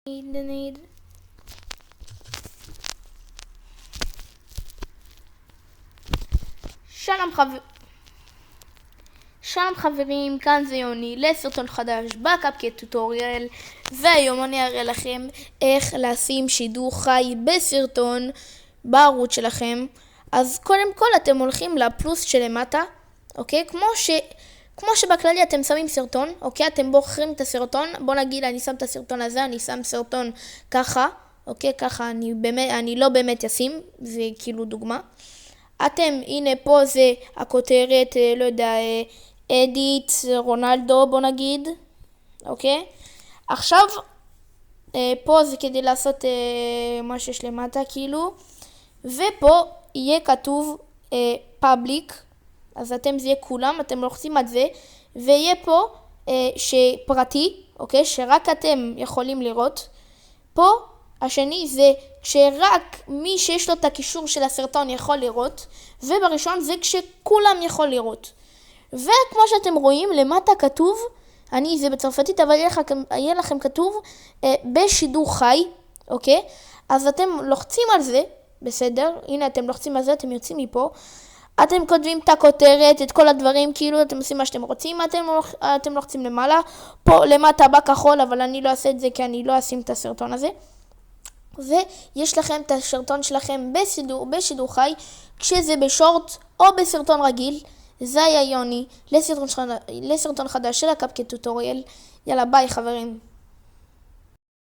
need. שלום חברים, כאן זה יוני לסרטון חדש בקאפקט טוטוריאל, והיום אני אראה לכם איך לשים שידור חי בסרטון בערוץ שלכם. אז קודם כל אתם הולכים לפלוס שלמטה, אוקיי? כמו שבכללי אתם שמים סרטון, אוקיי? אתם בוחרים את הסרטון, בוא נגיד אני שם את הסרטון הזה, אני שם סרטון ככה, אוקיי? ככה אני לא באמת אשים, זה כאילו דוגמה. הנה פה זה הכותרת, לא יודע, אדיט רונלדו בוא נגיד, אוקיי? עכשיו פה זה כדי לעשות מה שיש למטה כאילו, ופה יהיה כתוב פאבליק, אז זה יהיה כולם, אתם לוחצים על זה, ויהיה פה שפרטי, אוקיי? שרק אתם יכולים לראות. פה השני זה כשרק מי שיש לו את הקישור של הסרטון יכול לראות, ובראשון זה כשכולם יכול לראות. וכמו שאתם רואים למטה כתוב, זה בצרפתית אבל יהיה לכם כתוב בשידור חי, אוקיי? אז אתם לוחצים על זה, בסדר? הנה אתם לוחצים על זה, אתם יוצאים מפה, אתם כותבים את הכותרת, את כל הדברים, כאילו אתם עושים מה שאתם רוצים, אתם לוחצים למעלה, פה למטה בכחול, אבל אני לא אעשה את זה כי אני לא אשים את הסרטון הזה. ויש לכם את הסרטון שלכם בשידור חי, כשזה בשורט או בסרטון רגיל. זה היה יוני לסרטון חדש של הקאפקט טוטוריאל. יאללה ביי חברים.